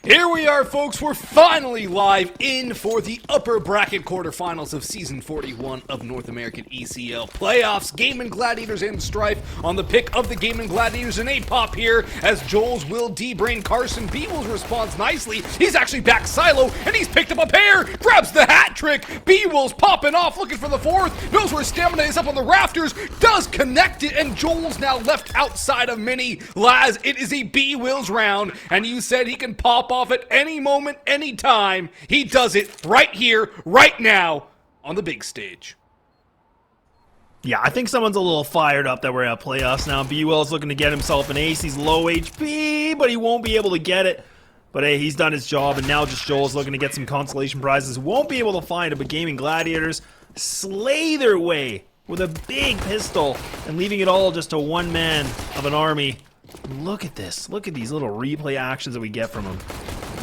Here we are, folks. We're finally live in for the upper bracket quarterfinals of Season 41 of North American ECL playoffs. Gaimin, Gladiators, and Strife on the pick of the Gaimin Gladiators and A-Pop here as Joel's will D-brain Carson. B-Will's responds nicely. He's actually back silo, and he's picked up a pair. Grabs the hat trick. B-Will's popping off, looking for the fourth. Knows where stamina is up on the rafters. Does connect it, and Joel's now left outside of Mini. Laz, it is a B-Will's round, and you said he can pop off at any moment, any time. He does it right here, right now, on the big stage. Yeah, I think someone's a little fired up that we're at playoffs now. B-Will is looking to get himself an ace. He's low HP, but he won't be able to get it. But hey, he's done his job, and now just Joel's looking to get some consolation prizes. Won't be able to find it, but Gaimin Gladiators slay their way with a big pistol and leaving it all just to one man of an army. Look at this. Look at these little replay actions that we get from him.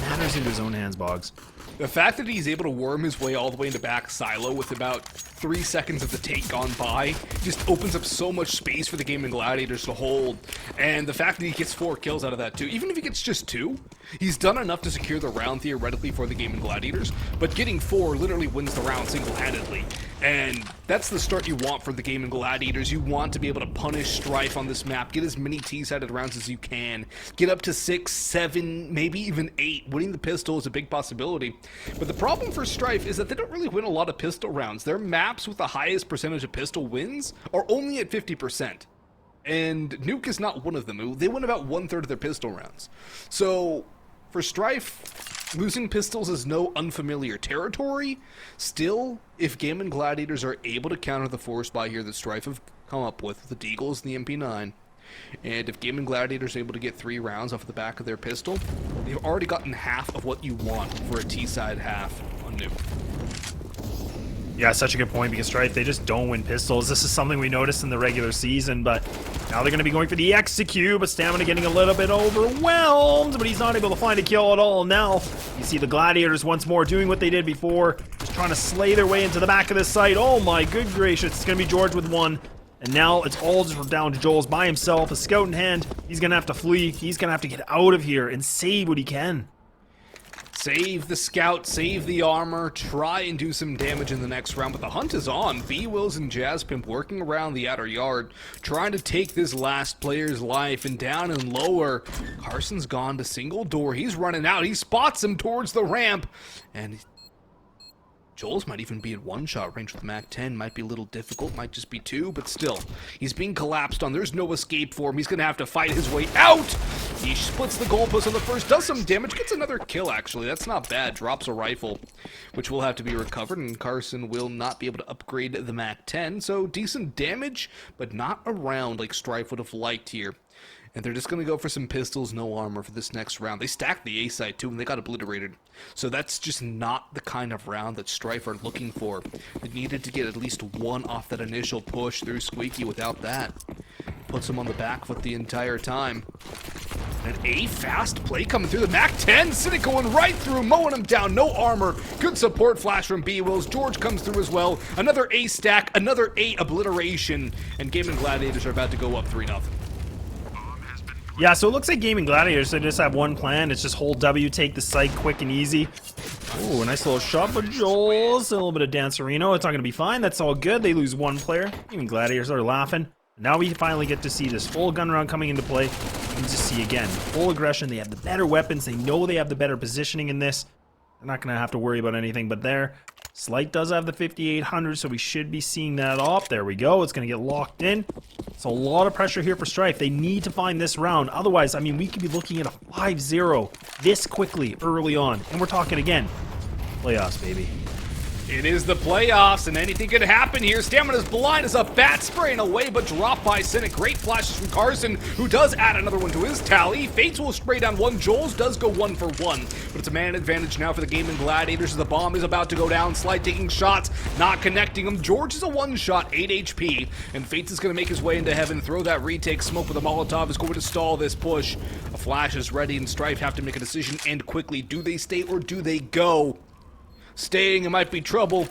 Matters into his own hands, Boggs. The fact that he's able to worm his way all the way into back silo with about 3 seconds of the take gone by just opens up so much space for the Gaimin Gladiators to hold. And the fact that he gets 4 kills out of that too, even if he gets just 2, he's done enough to secure the round theoretically for the Gaimin Gladiators, but getting 4 literally wins the round single-handedly. And that's the start you want for the Gaimin Gladiators. You want to be able to punish Strife on this map, get as many T-sided rounds as you can, get up to 6, 7, maybe even 8. Winning the pistol is a big possibility. But the problem for Strife is that they don't really win a lot of pistol rounds. Their maps with the highest percentage of pistol wins are only at 50%. And Nuke is not one of them. They win about 1/3 of their pistol rounds. So, for Strife, losing pistols is no unfamiliar territory. Still, if Gaimin Gladiators are able to counter the force buy here that Strife have come up with the Deagles and the MP9, and if Gaimin Gladiators are able to get 3 rounds off the back of their pistol, they've already gotten half of what you want for a T-side half on Nuke. Yeah, such a good point, because Strife, they just don't win pistols. This is something we noticed in the regular season, but now they're going to be going for the execute, but Stamina getting a little bit overwhelmed, but he's not able to find a kill at all. Now, you see the Gladiators once more doing what they did before, just trying to slay their way into the back of this site. Oh my good gracious, it's going to be George with 1. And now it's all just down to Joel's by himself, a scout in hand. He's going to have to flee. He's going to have to get out of here and save what he can. Save the scout, save the armor, try and do some damage in the next round, but the hunt is on. B-Wills and Jazzpimp working around the outer yard, trying to take this last player's life, and down and lower. Carson's gone to single door. He's running out. He spots him towards the ramp, and Joel's might even be in one-shot range with MAC-10. Might be a little difficult, might just be 2, but still. He's being collapsed on. There's no escape for him. He's going to have to fight his way out. He splits the goalpost on the first, does some damage, gets another kill, actually. That's not bad. Drops a rifle, which will have to be recovered, and Carson will not be able to upgrade the MAC-10. So decent damage, but not a round like Strife would have liked here. And they're just going to go for some pistols, no armor for this next round. They stacked the A side too, and they got obliterated. So that's just not the kind of round that Strife are looking for. They needed to get at least 1 off that initial push through Squeaky. Without that, puts him on the back foot the entire time. An A fast play coming through the MAC-10. Cynic going right through, mowing him down. No armor. Good support flash from B-Wills. George comes through as well. Another A stack, another A obliteration. And Gaimin Gladiators are about to go up 3-0. Yeah, so it looks like Gaimin Gladiators, they just have one plan. It's just hold W, take the site quick and easy. Ooh, a nice little shot for Joel's. A little bit of Dancerino. It's not going to be fine. That's all good. They lose 1 player. Gaimin Gladiators are laughing. Now we finally get to see this full gun round coming into play. You can just see again, full aggression. They have the better weapons. They know they have the better positioning in this. They're not going to have to worry about anything but there. Slight does have the 5800, so we should be seeing that off. There we go. It's going to get locked in. So a lot of pressure here for Strife. They need to find this round. Otherwise, I mean, we could be looking at a 5-0 this quickly early on. And we're talking again, playoffs, baby. It is the playoffs, and anything could happen here. Stamina's blind as a bat, spraying away, but dropped by Cynic. Great flashes from Carson, who does add another one to his tally. Fates will spray down 1. Joel's does go 1 for 1, but it's a man advantage now for the Gaimin Gladiators as the bomb is about to go down. Slight taking shots, not connecting him. George is a 1-shot, 8 HP, and Fates is going to make his way into heaven. Throw that retake. Smoke with a Molotov is going to stall this push. A flash is ready, and Strife have to make a decision, and quickly. Do they stay or do they go? Staying, it might be trouble,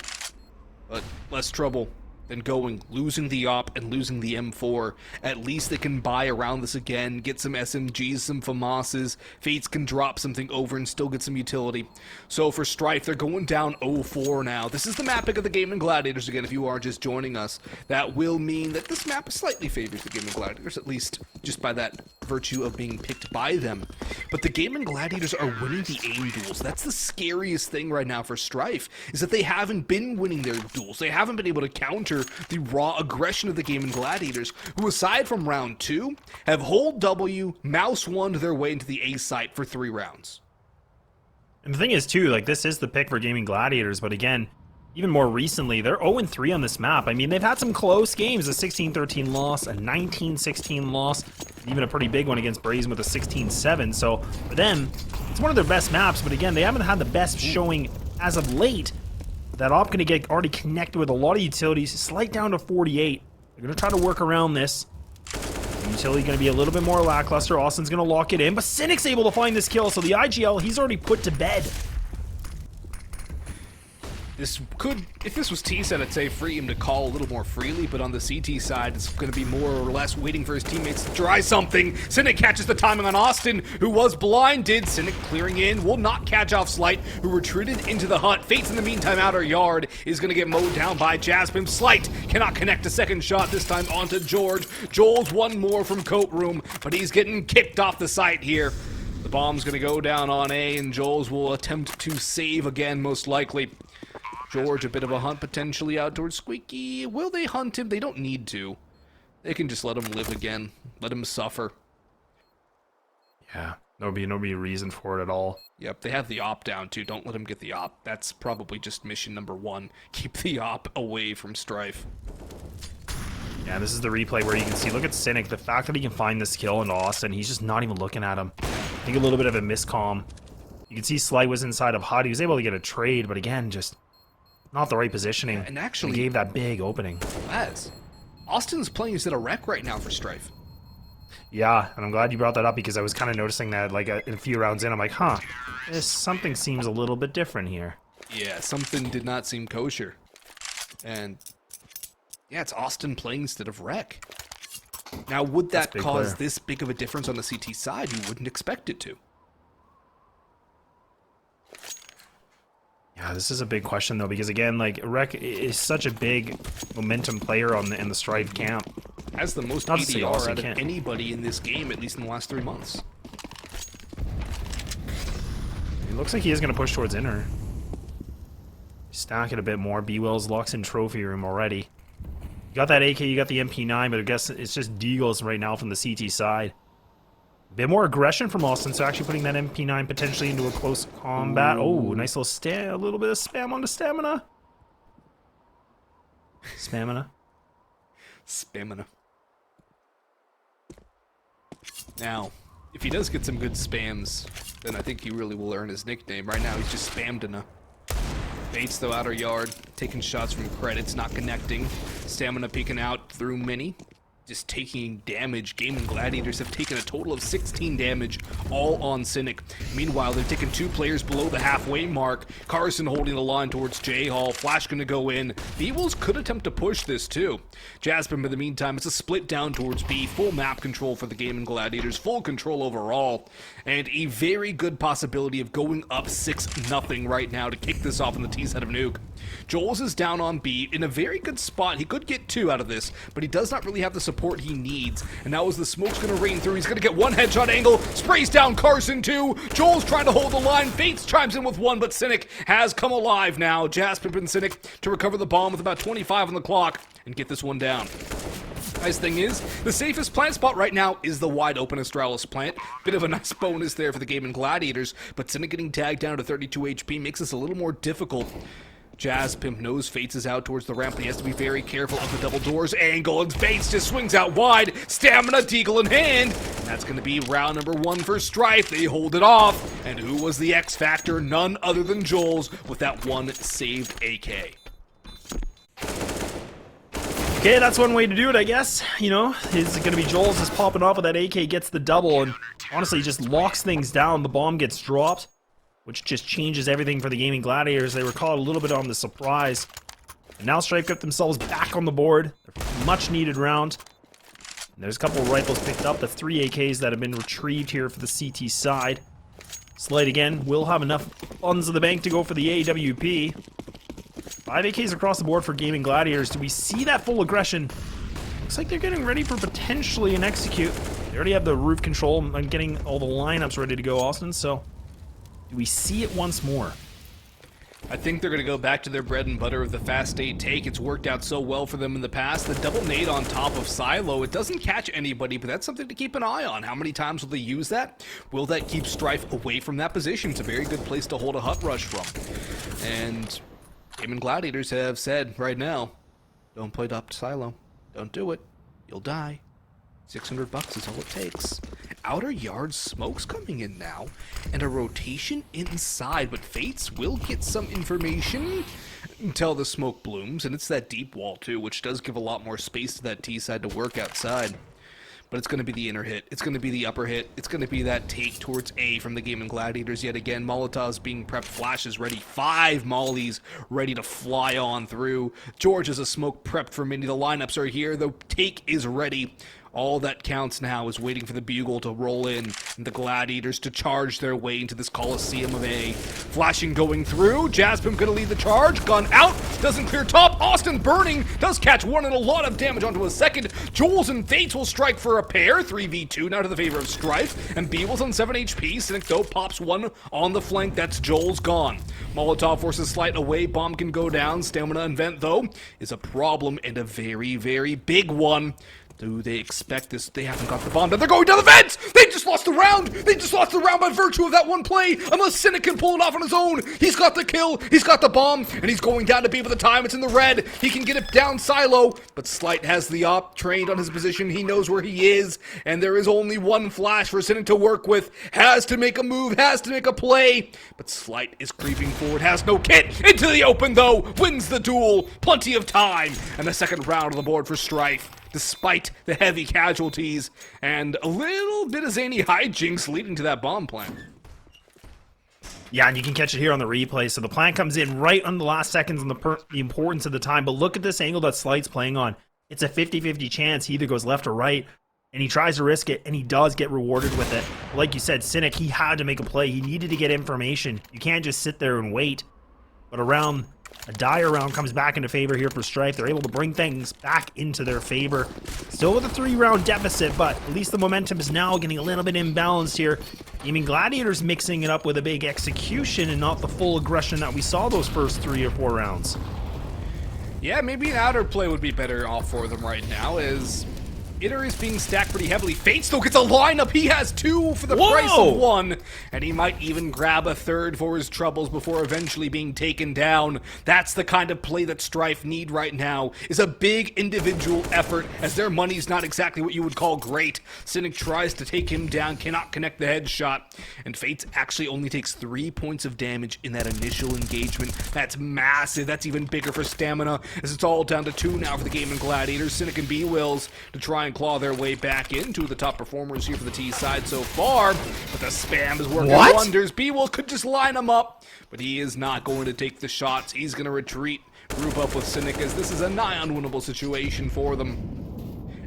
but less trouble than losing the op and losing the M4. At least they can buy around this again, get some SMGs, some FAMASs. Fates can drop something over and still get some utility. So for Strife, they're going down 0-4 now. This is the map pick of the Gaimin Gladiators again, if you are just joining us. That will mean that this map slightly favors the Gaimin Gladiators, at least just by that virtue of being picked by them. But the Gaimin Gladiators are winning the aim duels. That's the scariest thing right now for Strife, is that they haven't been winning their duels. They haven't been able to counter the raw aggression of the Gaimin Gladiators, who aside from round 2, have hold W, mouse 1'd their way into the A site for 3 rounds. And the thing is too, like, this is the pick for Gaimin Gladiators, but again, even more recently, they're 0-3 on this map. I mean, they've had some close games, a 16-13 loss, a 19-16 loss, even a pretty big one against Brazen with a 16-7. So for them, it's one of their best maps, but again, they haven't had the best showing as of late. That op gonna get already connected with a lot of utilities, slight down to 48. They're gonna try to work around this. The utility gonna be a little bit more lackluster. Austin's gonna lock it in, but Cynic's able to find this kill, so the IGL, he's already put to bed. This could, if this was T-Set, I'd say free him to call a little more freely, but on the CT side, it's going to be more or less waiting for his teammates to try something. Cynic catches the timing on Austin, who was blinded. Cynic clearing in, will not catch off Slight, who retreated into the hut. Fates in the meantime, outer yard, is going to get mowed down by Jaspim. Slight cannot connect a second shot, this time onto George. Joel's one more from Coat Room, but he's getting kicked off the site here. The bomb's going to go down on A, and Joel's will attempt to save again, most likely. George, a bit of a hunt potentially out towards Squeaky. Will they hunt him? They don't need to. They can just let him live again. Let him suffer. Yeah, no be a reason for it at all. Yep, they have the op down too. Don't let him get the op. That's probably just mission number 1. Keep the op away from Strife. Yeah, this is the replay where you can see, look at Cynic, the fact that he can find this kill into Austin, he's just not even looking at him. I think a little bit of a miscomm. You can see Slight was inside of HUD. He was able to get a trade, but again, just not the right positioning. Yeah, and actually, he gave that big opening. Austin's playing is at a wreck right now for Strife. Yeah, and I'm glad you brought that up because I was kind of noticing that, like, in a few rounds in, I'm like, huh, something seems a little bit different here. Yeah, something did not seem kosher. And yeah, it's Austin playing instead of Wreck. Now, would that cause this big of a difference on the CT side? You wouldn't expect it to. Yeah, this is a big question though, because again, like, Rek is such a big momentum player in the Strife camp. Has the most ADR out of anybody in this game, at least in the last 3 months. It looks like he is going to push towards inner. Stack it a bit more. B-Wills locks in trophy room already. You got that AK, you got the MP9, but I guess it's just Deagles right now from the CT side. A bit more aggression from Austin, so actually putting that MP9 potentially into a close combat. Oh, nice a little bit of spam on the stamina. Spamina. Spamina. Now, if he does get some good spams, then I think he really will earn his nickname. Right now, he's just spammed. Bates, though, outer yard, taking shots from credits, not connecting. Stamina peeking out through mini. Just taking damage. Gaimin Gladiators have taken a total of 16 damage, all on Cynic. Meanwhile, they're taking 2 players below the halfway mark. Carson holding the line towards J-Hall. Flash gonna go in. B-Wolves could attempt to push this too. Jasper, in the meantime, it's a split down towards B. Full map control for the Gaimin Gladiators. Full control overall. And a very good possibility of going up 6-0 right now to kick this off in the T-set of Nuke. Joel's is down on B in a very good spot. He could get 2 out of this, but he does not really have the support he needs. And now as the smoke's gonna rain through, he's gonna get 1 headshot angle, sprays down Carson 2. Joel's trying to hold the line. Fates chimes in with 1, but Cynic has come alive now. Jasper and Cynic to recover the bomb with about 25 on the clock and get this one down. Nice thing is, the safest plant spot right now is the wide open Astralis plant. Bit of a nice bonus there for the Gaimin Gladiators, but Cynic getting tagged down to 32 HP makes this a little more difficult. Jazz Pimp knows Fates is out towards the ramp, but he has to be very careful of the double doors angle, and Fates just swings out wide. Stamina, Deagle in hand. And that's going to be round number 1 for Strife. They hold it off. And who was the X Factor? None other than Joel's with that 1 saved AK. Okay, that's one way to do it, I guess. You know, it's going to be Joel's just popping off with that AK, gets the double, and honestly just locks things down. The bomb gets dropped, which just changes everything for the Gaimin Gladiators. They were caught a little bit on the surprise. And now Strife got themselves back on the board. Much needed round. And there's a couple of rifles picked up. The 3 AKs that have been retrieved here for the CT side. Slight again will have enough funds in the bank to go for the AWP. 5 AKs across the board for Gaimin Gladiators. Do we see that full aggression? Looks like they're getting ready for potentially an execute. They already have the roof control and getting all the lineups ready to go, Austin. So, do we see it once more? I think they're going to go back to their bread and butter of the fast 8 take. It's worked out so well for them in the past. The double nade on top of Silo, it doesn't catch anybody, but that's something to keep an eye on. How many times will they use that? Will that keep Strife away from that position? It's a very good place to hold a hut rush from. And Gaimin Gladiators have said right now, don't play up to Silo. Don't do it. You'll die. $600 is all it takes. Outer yard smoke's coming in now, and a rotation inside, but Fates will get some information until the smoke blooms, and it's that deep wall too, which does give a lot more space to that T side to work outside. But it's going to be the inner hit, it's going to be the upper hit, it's going to be that take towards A from the Gaimin Gladiators yet again. Molotovs being prepped, flashes ready, 5 mollies ready to fly on through. George has a smoke prepped for Mindy, the lineups are here, the take is ready. All that counts now is waiting for the bugle to roll in and the Gladiators to charge their way into this Coliseum of A. Flashing going through, Jaspim gonna lead the charge, gun out, doesn't clear top, Austin burning, does catch one and a lot of damage onto a second. Jules and Fates will strike for a pair, 3v2 now to the favor of Strife, and Beeble's on 7 HP, Cynic though pops one on the flank, that's Joel's gone. Molotov forces Slight away, bomb can go down, stamina and vent though is a problem and a very, very big one. Do they expect this? They haven't got the bomb. They're going down the vents! They just lost the round! They just lost the round by virtue of that one play! Unless Cynic can pull it off on his own! He's got the kill, he's got the bomb, and he's going down to be with the time. It's in the red. He can get it down Silo, but Slight has the op trained on his position. He knows where he is, and there is only one flash for Cynic to work with. Has to make a move, has to make a play, but Slight is creeping forward, has no kit. Into the open though, wins the duel. Plenty of time, and the second round on the board for Strife. Despite the heavy casualties and a little bit of zany hijinks leading to that bomb plant. Yeah, and you can catch it here on the replay. So the plant comes in right on the last seconds on the importance of the time. But look at this angle that Slight's playing on. It's a 50-50 chance. He either goes left or right, and he tries to risk it, and he does get rewarded with it. Like you said, Cynic, he had to make a play. He needed to get information. You can't just sit there and wait. But a dire round comes back into favor here for Strife. They're able to bring things back into their favor. Still with a 3-round deficit, but at least the momentum is now getting a little bit imbalanced here. Gaimin Gladiators mixing it up with a big execution and not the full aggression that we saw those first 3 or 4 rounds. Yeah, maybe an outer play would be better off for them right now, as Inner is being stacked pretty heavily. Fates though gets a lineup. He has 2 for the price of 1. And he might even grab a 3rd for his troubles before eventually being taken down. That's the kind of play that Strife need right now, is a big individual effort, as their money's not exactly what you would call great. Cynic tries to take him down, cannot connect the headshot. And Fates actually only takes 3 points of damage in that initial engagement. That's massive. That's even bigger for stamina, as it's all down to 2 now for the Gaimin Gladiators. Cynic and B-Wills to try and claw their way back into the top performers here for the T side so far, but the spam is working wonders. B-Will could just line him up, but he is not going to take the shots. He's going to retreat, group up with Cynic, as this is a nigh unwinnable situation for them.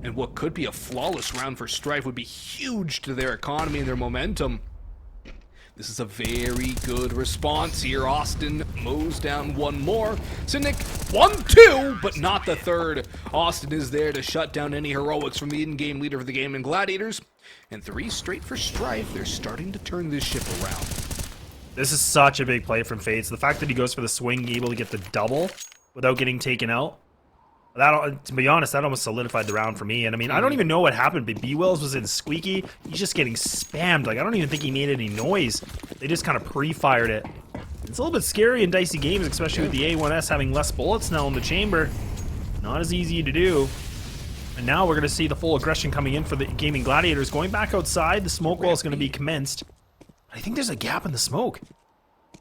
And what could be a flawless round for Strife would be huge to their economy and their momentum. This is a very good response here. Austin mows down one more. Cynic, 1-2, but not the 3rd. Austin is there to shut down any heroics from the in-game leader of the Gaimin Gladiators. And 3 straight for Strife. They're starting to turn this ship around. This is such a big play from Fates. The fact that he goes for the swing, able to get the double without getting taken out. That, to be honest, that almost solidified the round for me. And I mean, I don't even know what happened, but B-Wells was in squeaky. He's just getting spammed. Like, I don't even think he made any noise. They just kind of pre-fired it. It's a little bit scary in dicey games, especially with the A1S having less bullets now in the chamber. Not as easy to do. And now we're going to see the full aggression coming in for the Gaimin Gladiators. Going back outside, the smoke wall is going to be commenced. I think there's a gap in the smoke.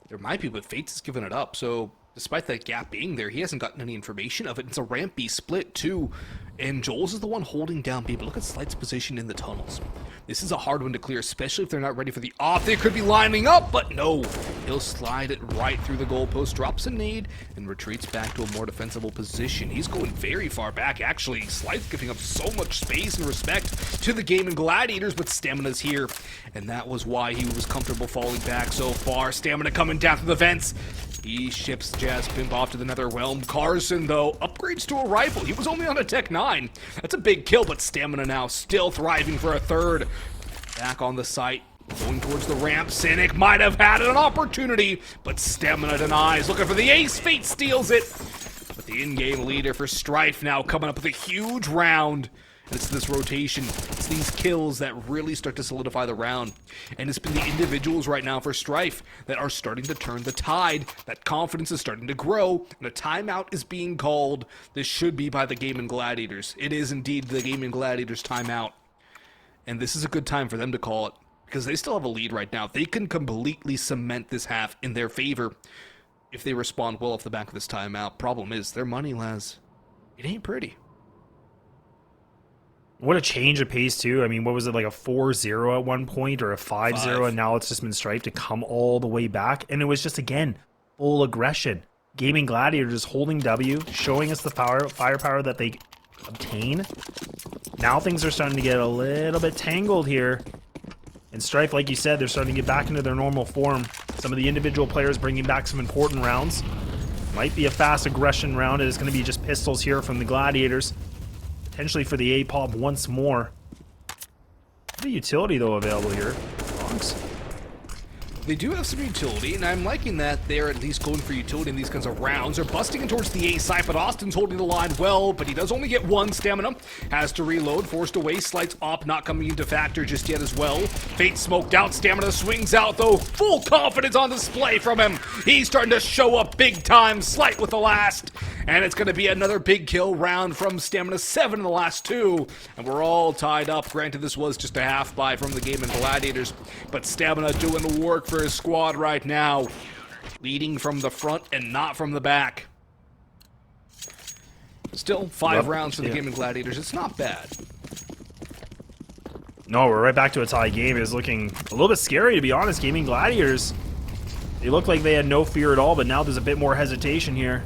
There might be, but Fates has given it up, so despite that gap being there, he hasn't gotten any information of it. It's a ramp B split, too. And Joel's is the one holding down B, but look at Slight's position in the tunnels. This is a hard one to clear, especially if they're not ready for the off. They could be lining up, but no. He'll slide it right through the goalpost, drops a nade, and retreats back to a more defensible position. He's going very far back, actually. Slide's giving up so much space and respect to the Gaimin Gladiators, but Stamina's here, and that was why he was comfortable falling back so far. Stamina coming down through the vents. He ships Jazzpimp off to the Nether Realm. Carson, though, upgrades to a rifle. He was only on a Tech 9. That's a big kill, but Stamina now still thriving for a third. Back on the site. Going towards the ramp, Cynic might have had an opportunity, but Stamina denies. Looking for the ace, Fate steals it. But the in-game leader for Strife now coming up with a huge round. And it's this rotation, it's these kills that really start to solidify the round. And it's been the individuals right now for Strife that are starting to turn the tide. That confidence is starting to grow, and a timeout is being called. This should be by the Gaimin Gladiators. It is indeed the Gaimin Gladiators timeout. And this is a good time for them to call it, because they still have a lead right now. They can completely cement this half in their favor if they respond well off the back of this timeout. Problem is, their money, Laz, it ain't pretty. What a change of pace, too. I mean, what was it, like a 4-0 at one point or a 5-0, and now it's just been Strife to come all the way back. And it was just, again, full aggression. Gaimin Gladiators just holding W, showing us the firepower that they obtain. Now things are starting to get a little bit tangled here. And Strife, like you said, they're starting to get back into their normal form. Some of the individual players bringing back some important rounds. Might be a fast aggression round. It is going to be just pistols here from the Gladiators. Potentially for the A-pop once more. The utility, though, available here. Bronx. They do have some utility, and I'm liking that they're at least going for utility in these kinds of rounds. They're busting in towards the A side, but Austin's holding the line well, but he does only get one stamina. Has to reload, forced away. Slights op not coming into factor just yet as well. Fate smoked out, stamina swings out though. Full confidence on display from him. He's starting to show up big time. Slight with the last. And it's going to be another big kill round from Stamina 7 in the last two. And we're all tied up. Granted, this was just a half buy from the Gaimin Gladiators, but Stamina doing the work for his squad right now. Leading from the front and not from the back. Still 5 rounds for the Gaimin Gladiators. It's not bad. No, we're right back to a tie game. It was looking a little bit scary, to be honest. Gaimin Gladiators, they looked like they had no fear at all, but now there's a bit more hesitation here.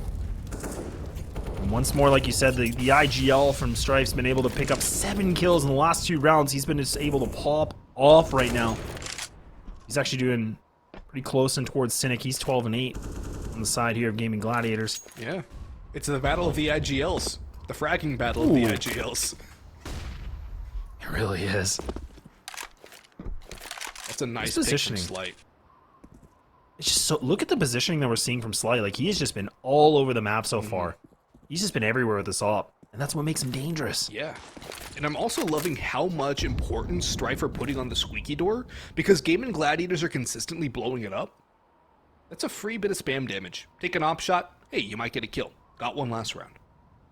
Once more, like you said, the IGL from Strife's been able to pick up 7 kills in the last 2 rounds. He's been just able to pop off right now. He's actually doing pretty close and towards Cynic. He's 12-8 on the side here of Gaimin Gladiators. Yeah. It's the battle of the IGLs. The fragging battle of the IGLs. It really is. That's a nice positioning. Slight. It's just so, look at the positioning that we're seeing from Slight. Like, he's just been all over the map so far. He's just been everywhere with this op, and that's what makes him dangerous. Yeah. And I'm also loving how much importance Strife are putting on the squeaky door, because Gaimin Gladiators are consistently blowing it up. That's a free bit of spam damage. Take an op shot, hey, you might get a kill. Got one last round.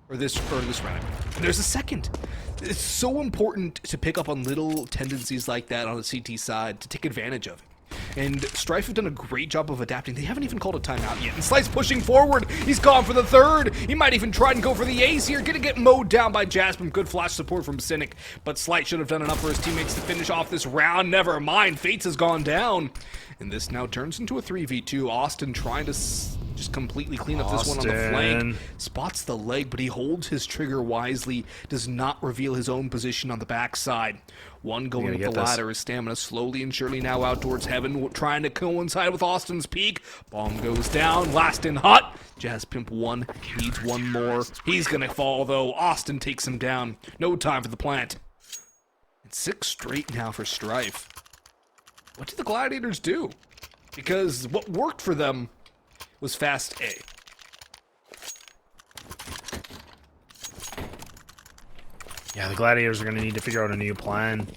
Or this round. And there's a second. It's so important to pick up on little tendencies like that on the CT side to take advantage of it. And Strife have done a great job of adapting. They haven't even called a timeout yet. And Slice pushing forward. He's gone for the third. He might even try and go for the ace here. Gonna get mowed down by Jasmine. Good flash support from Cynic. But Slight should have done enough for his teammates to finish off this round. Never mind. Fates has gone down. And this now turns into a 3v2. Austin trying to just completely clean up this one on the flank. Spots the leg, but he holds his trigger wisely. Does not reveal his own position on the backside. One going up the ladder. His stamina slowly and surely now out towards heaven, trying to coincide with Austin's peak. Bomb goes down, last in hot. Jazzpimp 1 needs one more. He's gonna fall though. Austin takes him down. No time for the plant. It's 6 straight now for Strife. What did the Gladiators do? Because what worked for them was fast A. Yeah, the Gladiators are going to need to figure out a new plan.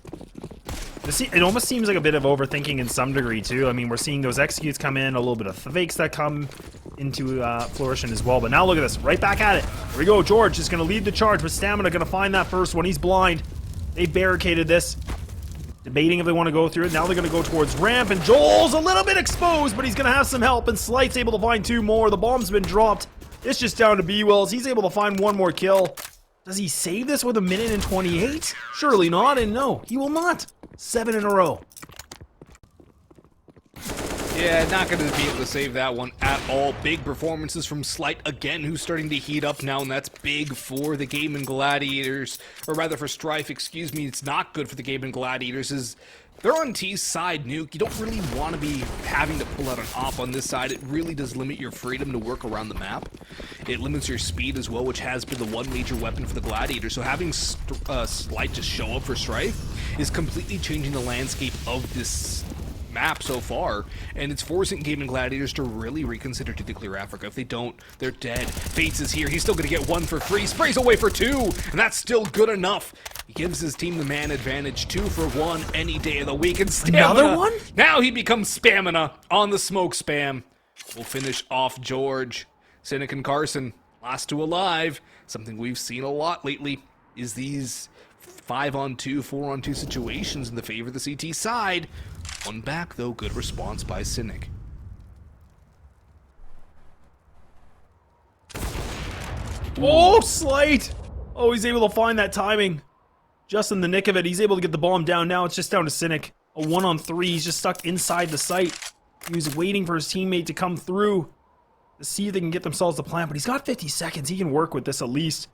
It almost seems like a bit of overthinking in some degree, too. I mean, we're seeing those executes come in, a little bit of fakes that come into flourishing as well. But now look at this, right back at it. Here we go, George is going to lead the charge, but Stamina going to find that first one. He's blind. They barricaded this. Debating if they want to go through it. Now they're going to go towards ramp, and Joel's a little bit exposed, but he's going to have some help, and Slight's able to find 2 more. The bomb's been dropped. It's just down to B-Wells. He's able to find 1 more kill. Does he save this with 1:28? Surely not, and no, he will not. 7 in a row. Yeah, not going to be able to save that one at all. Big performances from Slight again, who's starting to heat up now, and that's big for the Gaimin Gladiators, or rather for Strife, excuse me. It's not good for the Gaimin Gladiators, is they're on T's side, Nuke. You don't really want to be having to pull out an op on this side. It really does limit your freedom to work around the map. It limits your speed as well, which has been the one major weapon for the Gladiators. So having Slight just show up for Strife is completely changing the landscape of this map so far, and it's forcing Gaimin Gladiators to really reconsider to declare Africa. If they don't, they're dead. Fates is here. He's still going to get one for free. Sprays away for two, and that's still good enough. He gives his team the man advantage, 2 for 1 any day of the week. And Stamina, another one? Now he becomes Spamina on the smoke spam. We'll finish off George. Cynic and Carson, last two alive. Something we've seen a lot lately is these 5-on-2, 4-on-2 situations in the favor of the CT side. One back, though. Good response by Cynic. Oh, Slight! Oh, he's able to find that timing. Just in the nick of it, he's able to get the bomb down. Now it's just down to Cynic. A 1-on-3, he's just stuck inside the site. He was waiting for his teammate to come through to see if they can get themselves the plant, but he's got 50 seconds. He can work with this at least.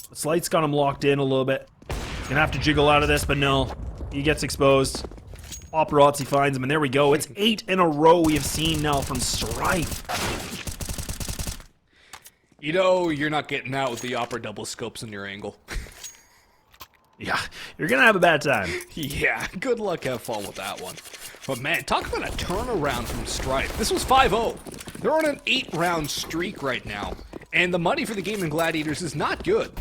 But Slight's got him locked in a little bit. He's gonna have to jiggle out of this, but no. He gets exposed. Paparazzi finds him, and there we go. It's 8 in a row we have seen now from Strife. You know you're not getting out with the Opera double scopes in your angle. Yeah, you're gonna have a bad time. Yeah, good luck, have fun with that one. But man, talk about a turnaround from Strife. This was 5-0. They're on an 8-round streak right now, and the money for the Gaimin Gladiators is not good.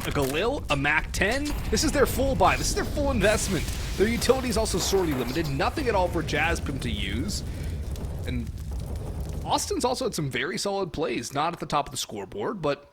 A Galil, a Mac 10, this is their full buy, this is their full investment. Their utility is also sorely limited, nothing at all for Jazzpim to use. And Austin's also had some very solid plays, not at the top of the scoreboard, but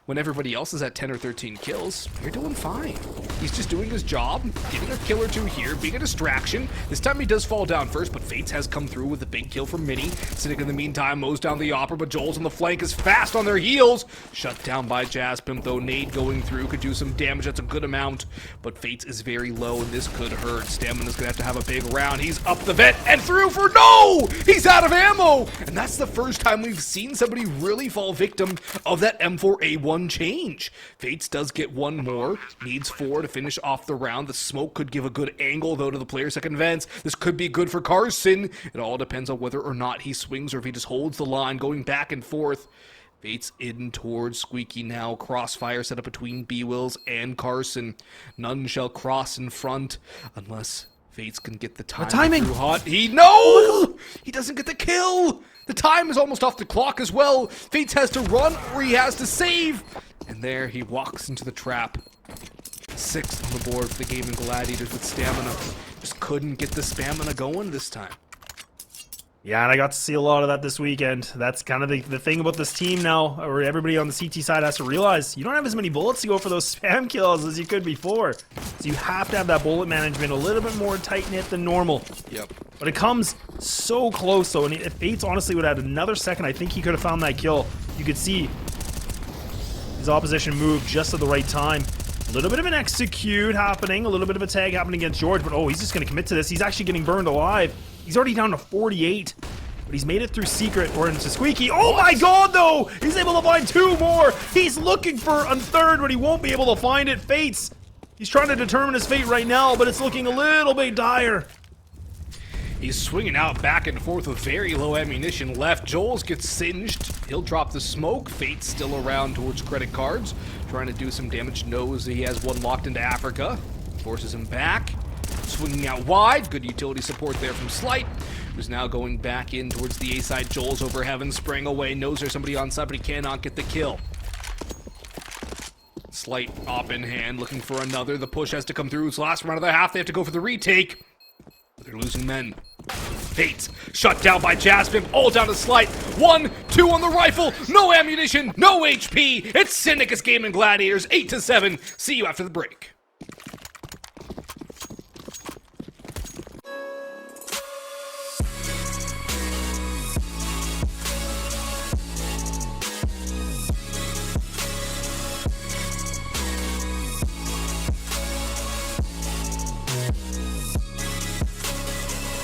when everybody else is at 10 or 13 kills, you're doing fine. He's just doing his job, getting a kill or two here, being a distraction. This time he does fall down first, but Fates has come through with a big kill from Mini. Cynic in the meantime mows down the Opera, but Joel's on the flank is fast on their heels. Shut down by Jazzpim, though. Nade going through could do some damage. That's a good amount, but Fates is very low, and this could hurt. Stamina's gonna have a big round. He's up the vent and through for no! He's out of ammo! And that's the first time we've seen somebody really fall victim of that M4A1 change. Fates does get one more, needs 4 to finish off the round. The smoke could give a good angle, though, to the player's second vents. This could be good for Carson. It all depends on whether or not he swings or if he just holds the line, going back and forth. Fates in towards Squeaky now. Crossfire set up between B-Wills and Carson. None shall cross in front unless Fates can get the timing through hot. No! He doesn't get the kill! The time is almost off the clock as well. Fates has to run or he has to save. And there he walks into the trap. 6 on the board for the Gaimin Gladiators with stamina. Just couldn't get the stamina going this time. Yeah, and I got to see a lot of that this weekend. That's kind of the thing about this team now, where everybody on the CT side has to realize you don't have as many bullets to go for those spam kills as you could before. So you have to have that bullet management a little bit more tight-knit than normal. Yep. But it comes so close, though, and if Fates honestly would have had another second, I think he could have found that kill. You could see his opposition move just at the right time. A little bit of an execute happening, a little bit of a tag happening against George, but oh, he's just going to commit to this. He's actually getting burned alive. He's already down to 48, but he's made it through Secret or into Squeaky. Oh my god, though! He's able to find 2 more! He's looking for a third, but he won't be able to find it. Fates, he's trying to determine his fate right now, but it's looking a little bit dire. He's swinging out back and forth with very low ammunition left. Joel's gets singed. He'll drop the smoke. Fate's still around towards credit cards, trying to do some damage. Knows he has one locked into Africa. Forces him back. Swinging out wide. Good utility support there from Slight, who's now going back in towards the A side. Joel's over heaven, spraying away. Knows there's somebody on side, but he cannot get the kill. Slight op in hand, looking for another. The push has to come through. It's the last round of the half. They have to go for the retake. They're losing men. Fates shut down by Jazzpim. All down to Slight. 1, 2 on the rifle. No ammunition. No HP. It's Syndicus Gaimin Gladiators. 8-7. See you after the break.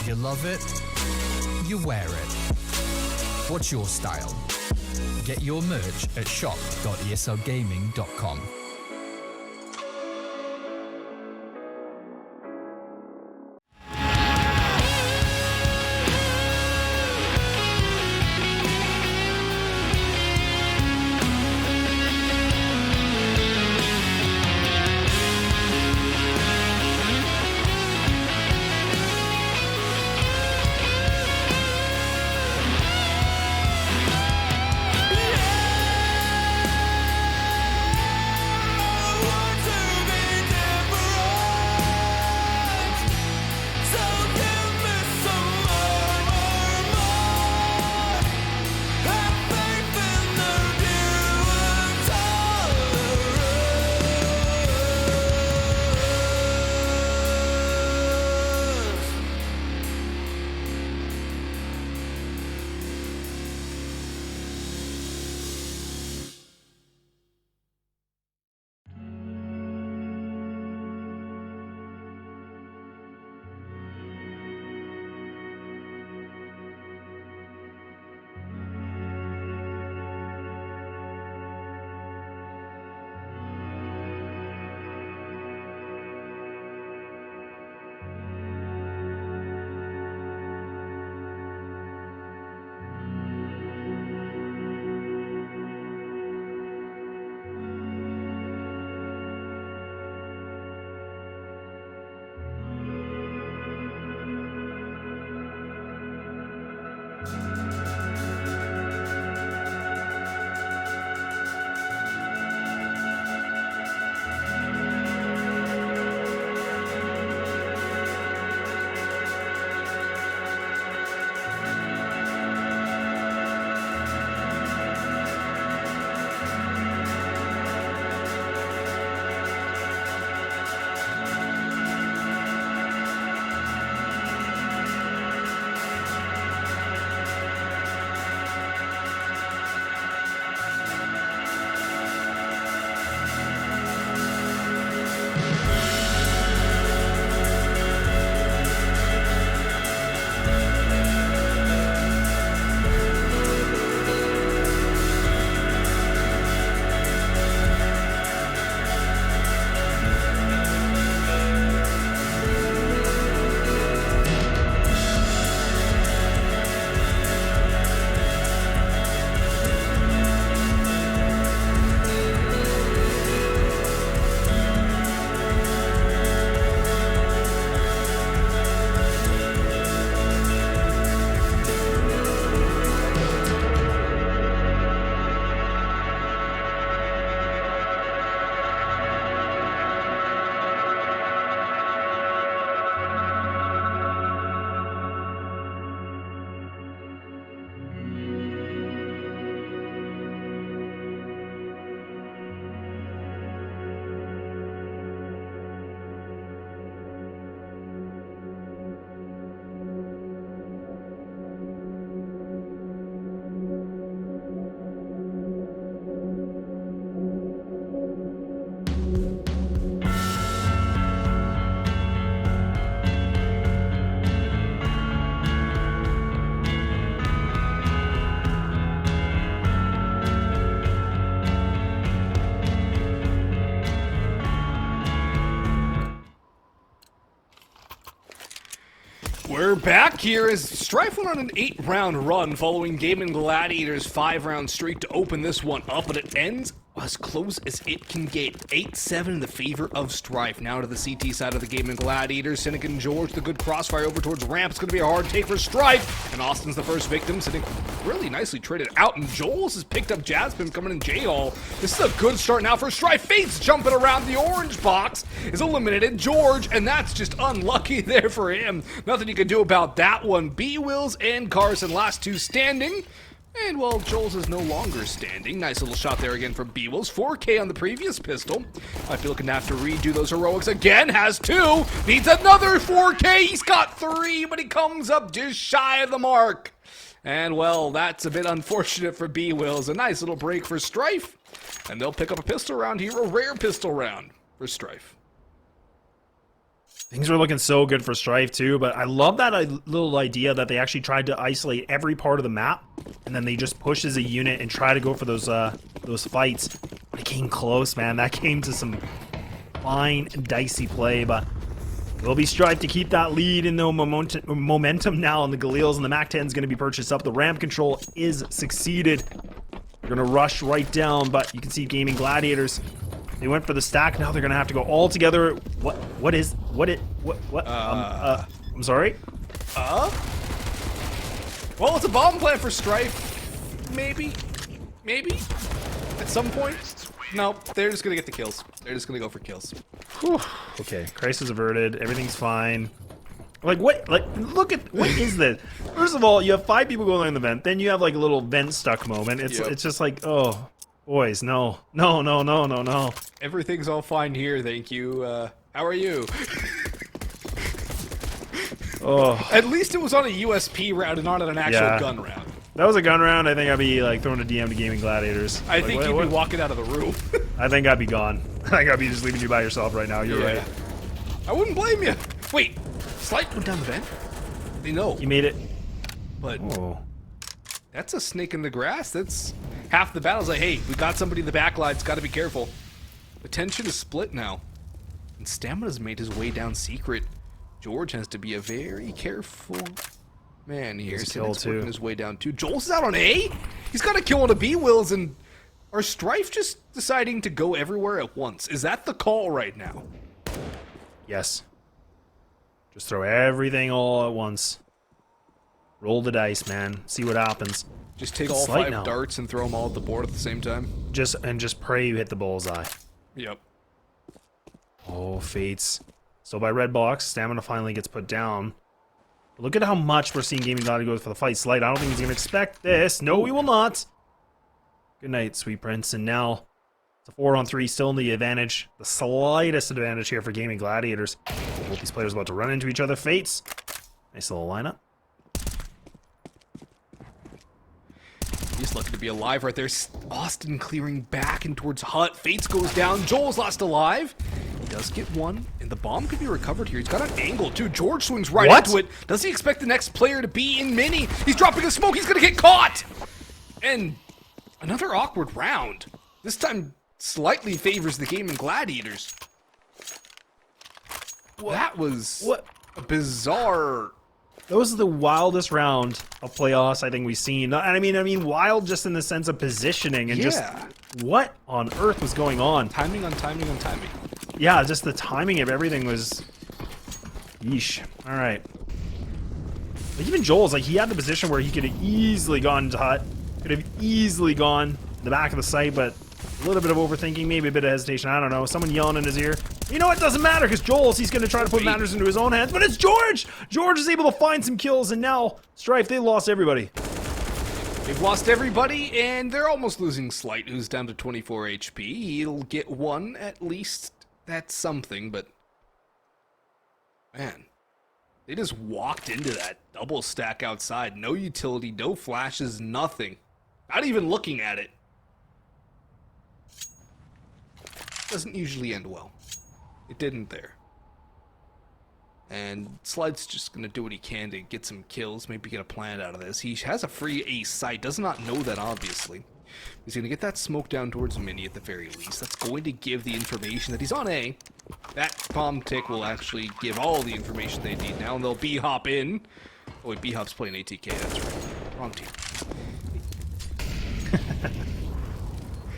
You love it, you wear it. What's your style? Get your merch at shop.eslgaming.com. We're back here as Strife went on an 8-round run following Gaimin Gladiators' 5-round streak to open this one up, but it ends as close as it can get. 8-7 in the favor of Strife. Now to the CT side of the Gaimin Gladiators. Cynic and George, the good crossfire over towards ramp. It's going to be a hard take for Strife, and Austin's the first victim. Cynic really nicely traded out, and Joel's has picked up Jasmine coming in J-Hall. This is a good start now for Strife. Fates jumping around the orange box is eliminated. George, and that's just unlucky there for him. Nothing you can do about that one. B-Wills and Carson, last two standing. And, well, Joel's is no longer standing. Nice little shot there again from B-Wills. 4K on the previous pistol. Might be looking to have to redo those heroics again. Has 2. Needs another 4K. He's got 3, but he comes up just shy of the mark. And, well, that's a bit unfortunate for B-Wills. A nice little break for Strife. And they'll pick up a pistol round here. A rare pistol round for Strife. Things were looking so good for Strife too, but I love that little idea that they actually tried to isolate every part of the map, and then they just push as a unit and try to go for those fights. But it came close, man. That came to some fine, dicey play, but it'll be Strife to keep that lead in the momentum now on the Galils, and the MAC-10 is going to be purchased up. The ramp control is succeeded. They're going to rush right down, but you can see Gaimin Gladiators. They went for the stack. Now they're going to have to go all together. I'm sorry? Well, it's a bomb plant for Strife. Maybe? At some point? No, they're just going to get the kills. They're just going to go for kills. Whew. Okay, crisis averted. Everything's fine. Like, what? Like, look at... What is this? First of all, you have 5 people going in the vent. Then you have, like, a little vent stuck moment. It's just like, oh... Boys, no. Everything's all fine here, thank you. How are you? Oh. At least it was on a USP round and not on an actual gun round. That was a gun round. I think I'd be like throwing a DM to Gaimin Gladiators. I think you'd be walking out of the room. I think I'd be gone. I think I'd be just leaving you by yourself right now. You're right. I wouldn't blame you. Wait, Slight went down the vent? They know. You made it. But that's a snake in the grass. That's half the battle's like, hey, we got somebody in the back line. It's got to be careful. The tension is split now. And Stamina's made his way down secret. George has to be a very careful man here. He's killed too. His way down too. Joel's is out on A. He's got a kill on a B. Wills, and are Strife just deciding to go everywhere at once? Is that the call right now? Yes. Just throw everything all at once. Roll the dice, man. See what happens. Just take all 5 darts and throw them all at the board at the same time. Just pray you hit the bullseye. Yep. Oh, Fates. So by red box, Stamina finally gets put down. But look at how much we're seeing Gaimin Gladiators go for the fight. Slight, I don't think he's going to expect this. No, he will not. Good night, Sweet Prince. And now, it's a 4-on-3, still in the advantage. The slightest advantage here for Gaimin Gladiators. Both these players about to run into each other. Fates. Nice little lineup. He's lucky to be alive right there. Austin clearing back and towards Hut. Fates goes down. Joel's lost alive. He does get one, and the bomb could be recovered here. He's got an angle, too. George swings right into it. Does he expect the next player to be in mini? He's dropping a smoke. He's going to get caught. And another awkward round. This time slightly favors the Gaimin Gladiators. That was a bizarre... That was the wildest round of playoffs I think we've seen. And I mean wild just in the sense of positioning and just what on earth was going on. Timing on timing on timing. Yeah, just the timing of everything was... Yeesh. Alright. Even Joel's, like, he had the position where he could have easily gone to Hut. Could have easily gone to the back of the site, but a little bit of overthinking, maybe a bit of hesitation. I don't know. Someone yelling in his ear. You know, it doesn't matter because Joel's, he's going to try to put matters into his own hands, but it's George! George is able to find some kills, and now Strife, they lost everybody. They've lost everybody, and they're almost losing Slight, who's down to 24 HP. He'll get one at least. That's something, but... Man. They just walked into that double stack outside. No utility, no flashes, nothing. Not even looking at it. Doesn't usually end well. It didn't there. And Slide's just going to do what he can to get some kills, maybe get a plan out of this. He has a free A site, does not know that obviously. He's going to get that smoke down towards Mini at the very least. That's going to give the information that he's on A. That bomb tick will actually give all the information they need now, and they'll B-hop in. Oh wait, B-hop's playing ATK, that's right. Wrong team.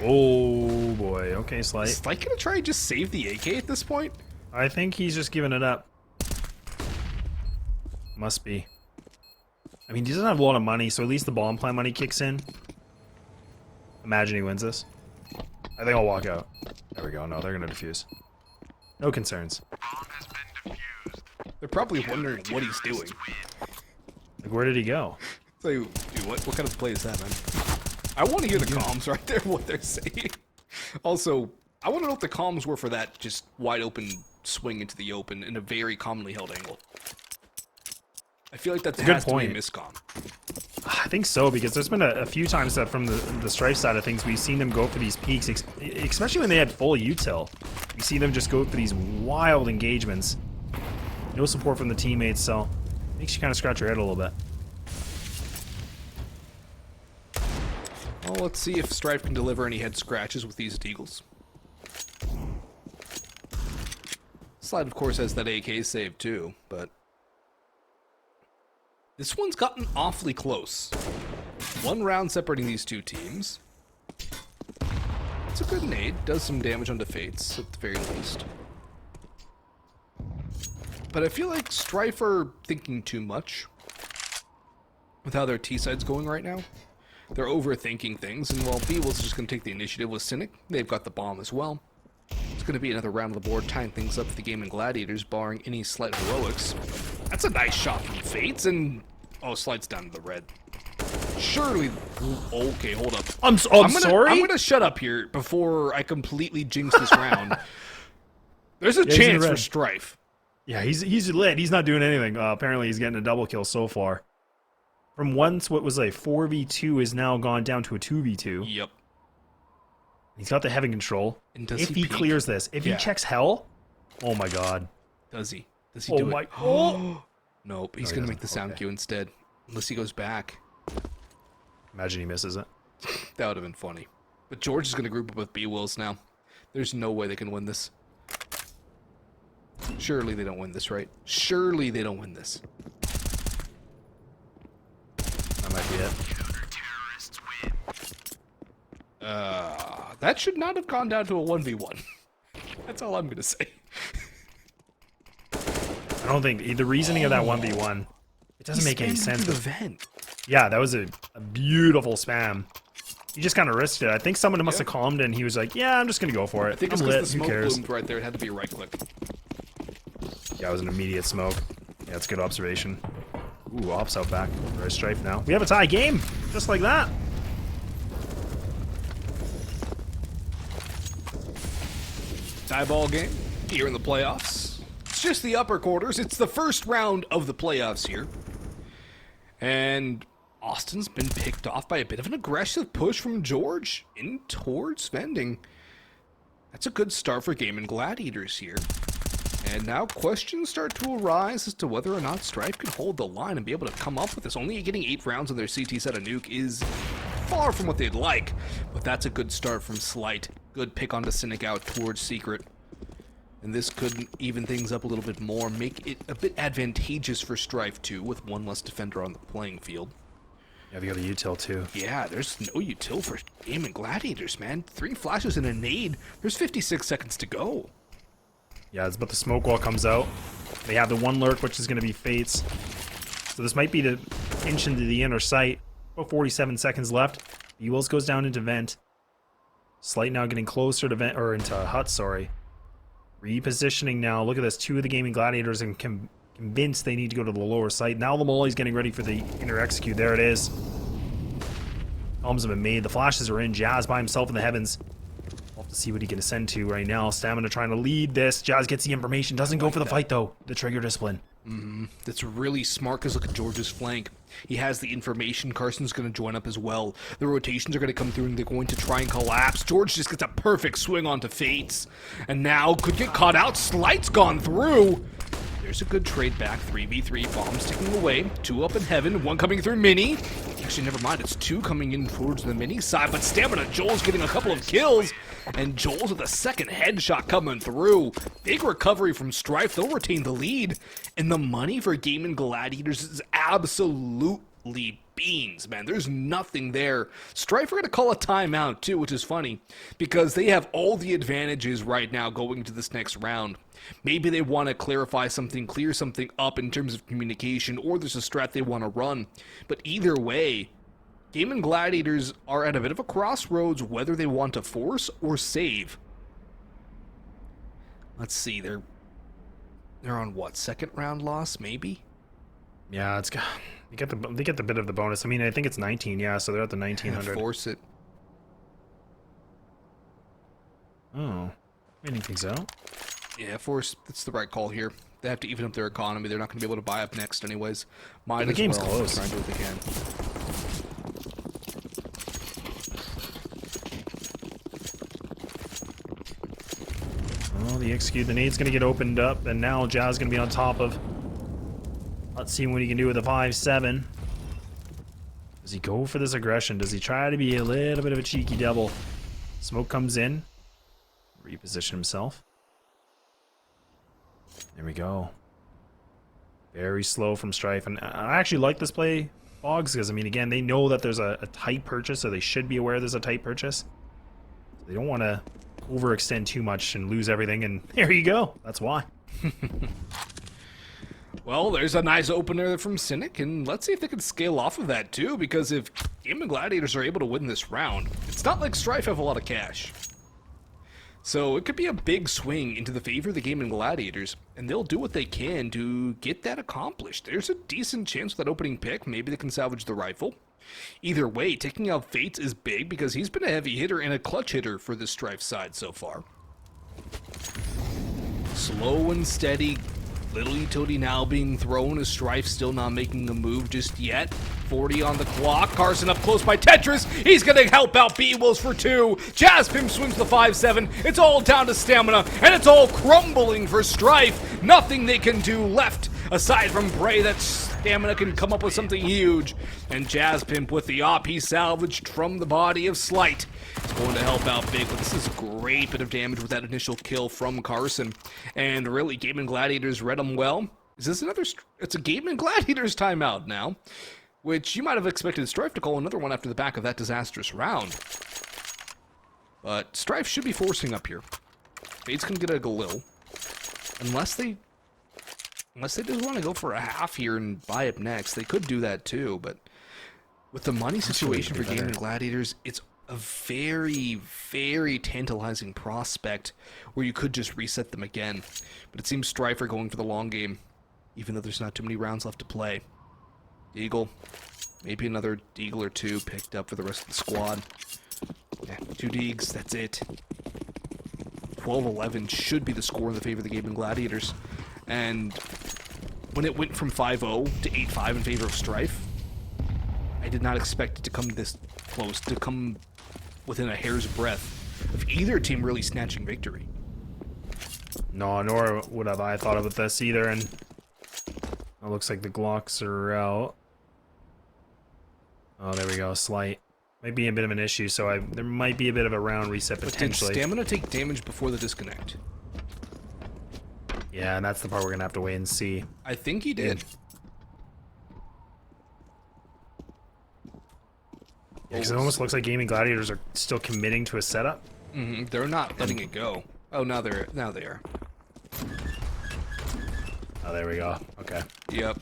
Oh boy, okay, Slight. Is Slight gonna try and just save the AK at this point? I think he's just giving it up. Must be. I mean, he doesn't have a lot of money, so at least the bomb plant money kicks in. Imagine he wins this. I think I'll walk out. There we go. No, they're gonna defuse. No concerns. They're probably wondering what he's doing. Like, where did he go? So, dude, what kind of play is that, man? I want to hear the comms right there, what they're saying. Also, I want to know what the comms were for that just wide open swing into the open in a very commonly held angle. I feel like that has to be a miscomm. I think so, because there's been a few times that from the Strife side of things, we've seen them go for these peaks, especially when they had full util. We see them just go for these wild engagements. No support from the teammates, so makes you kind of scratch your head a little bit. Well, let's see if Strife can deliver any head scratches with these deagles. Slide, of course, has that AK save too, but this one's gotten awfully close. 1 round separating these two teams. It's a good nade, does some damage onto Fates at the very least. But I feel like Strife are thinking too much with how their T-side's going right now. They're overthinking things, and while B-Will's just going to take the initiative with Cynic, they've got the bomb as well. It's going to be another round of the board, tying things up for the Gaimin Gladiators, barring any slight heroics. That's a nice shot from Fates, and... oh, slides down to the red. Surely... okay, hold up. I'm sorry? I'm going to shut up here before I completely jinx this round. There's a chance for Strife. Yeah, he's lit. He's not doing anything. Apparently, he's getting a double kill so far. From once what was a 4v2 is now gone down to a 2v2. Yep. He's got the heaven control. And does if he clears this, if he checks hell, oh my god. Does he? Does he do it? Oh! Nope, he's going to make the sound cue instead. Unless he goes back. Imagine he misses it. That would have been funny. But George is going to group up with B-Wills now. There's no way they can win this. Surely they don't win this, right? Surely they don't win this. That might be it. That should not have gone down to a 1v1. That's all I'm going to say. I don't think the reasoning of that 1v1, it doesn't make any sense. The vent. Yeah, that was a beautiful spam. He just kind of risked it. I think someone must have calmed and he was like, yeah, I'm just going to go for it. I think it's because the smoke bloomed right there. It had to be a right click. Yeah, it was an immediate smoke. Yeah, that's a good observation. Ooh, ops out back. Very Strife now. We have a tie game, just like that. Tie ball game here in the playoffs. It's just the upper quarters. It's the first round of the playoffs here. And Austin's been picked off by a bit of an aggressive push from George in towards Vending. That's a good start for Gaimin Gladiators here. And now questions start to arise as to whether or not Strife can hold the line and be able to come up with this. Only getting 8 rounds on their CT set of Nuke is far from what they'd like, but that's a good start from Slight. Good pick onto Cynic out towards Secret. And this could even things up a little bit more, make it a bit advantageous for Strife too, with 1 less defender on the playing field. Yeah, they got a util too. Yeah, there's no util for Gaimin Gladiators, man. 3 flashes and a nade. There's 56 seconds to go. Yeah, it's but the smoke wall comes out. They have the 1 lurk, which is going to be Fates. So this might be the inch into the inner sight. About 47 seconds left. B-Wills goes down into vent. Slight now getting closer to vent, or into hut, sorry. Repositioning now. Look at this. 2 of the Gaimin Gladiators and convinced they need to go to the lower site. Now the Molly's getting ready for the inner execute. There it is. Bombs have been made. The flashes are in. Jazz by himself in the heavens. We'll have to see what he can ascend to right now. Stamina trying to lead this. Jazz gets the information. Doesn't go for the fight, though. The trigger discipline. That's really smart because look at George's flank. He has the information. Carson's going to join up as well. The rotations are going to come through and they're going to try and collapse. George just gets a perfect swing onto Fates. And now could get caught out. Slight's gone through. There's a good trade back. 3v3 bombs ticking away. 2 up in heaven. 1 coming through Mini. Actually, never mind. It's 2 coming in towards the Mini side. But Stamina Joel's getting a couple of kills. And Joel's with a second headshot coming through. Big recovery from Strife. They'll retain the lead. And the money for Gaimin Gladiators is absolutely beans, man. There's nothing there. Strife are going to call a timeout, too, which is funny. Because they have all the advantages right now going into this next round. Maybe they want to clarify something, clear something up in terms of communication, or there's a strat they want to run. But either way, Gaimin Gladiators are at a bit of a crossroads whether they want to force or save. Let's see, they're on what, 2nd round loss, maybe? Yeah, it's got they get the bit of the bonus. I mean, I think it's 19, yeah, so they're at the 1900. Force it. Oh, waiting things out. Yeah, force, that's the right call here. They have to even up their economy. They're not going to be able to buy up next anyways. Might the game's well close. try and do what they can. Oh, the execute. The nade's going to get opened up, and now Jazz going to be on top of Let's see what he can do with a 5-7. Does he go for this aggression? Does he try to be a little bit of a cheeky double? Smoke comes in. Reposition himself. There we go. Very slow from Strife. And I actually like this play, Boggs, because, I mean, again, they know that there's a tight purchase, so they should be aware there's a tight purchase. They don't want to overextend too much and lose everything, and there you go. That's why. Well, there's a nice opener from Cynic, and let's see if they can scale off of that too, because if Gaimin Gladiators are able to win this round, it's not like Strife have a lot of cash. So it could be a big swing into the favor of the Gaimin Gladiators, and they'll do what they can to get that accomplished. There's a decent chance with that opening pick, maybe they can salvage the rifle. Either way, taking out Fates is big because he's been a heavy hitter and a clutch hitter for the Strife side so far. Slow and steady. Little utility now being thrown as Strife still not making a move just yet. 40 on the clock. Carson up close by Tetris. He's going to help out B-Wills for 2. Jazzpim swims the 5-7. It's all down to stamina, and it's all crumbling for Strife. Nothing they can do left aside from pray that stamina can come up with something huge. And Jazzpimp with the op he salvaged from the body of Slight. It's going to help out big, but this is a great bit of damage with that initial kill from Carson. And really, Gaimin Gladiators read him well. Is this another... It's a Gaimin Gladiators timeout now, which you might have expected Strife to call another one after the back of that disastrous round. But Strife should be forcing up here. Fates can get a Galil. Unless they just want to go for a half here and buy up next. They could do that too, but with the money situation for Gaimin Gladiators, it's a very, very tantalizing prospect where you could just reset them again. But it seems Strife are going for the long game, even though there's not too many rounds left to play. Deagle. Maybe another Deagle or 2 picked up for the rest of the squad. Yeah, 2 Deags, that's it. 12-11 should be the score in the favor of the Gaimin Gladiators. And when it went from 5-0 to 8-5 in favor of Strife, I did not expect it to come this close, to come within a hair's breadth of either team really snatching victory. No, nor would have I thought about this either, and it looks like the Glocks are out. Oh, there we go, Slight. Might be a bit of an issue, so there might be a bit of a round reset potentially. But did Stamina take damage before the disconnect? Yeah, and that's the part we're gonna have to wait and see. I think he did. Yeah, because it almost looks like Gaimin Gladiators are still committing to a setup. Mm-hmm. They're not letting it go. Oh, now they are. Oh, there we go. Okay. Yep.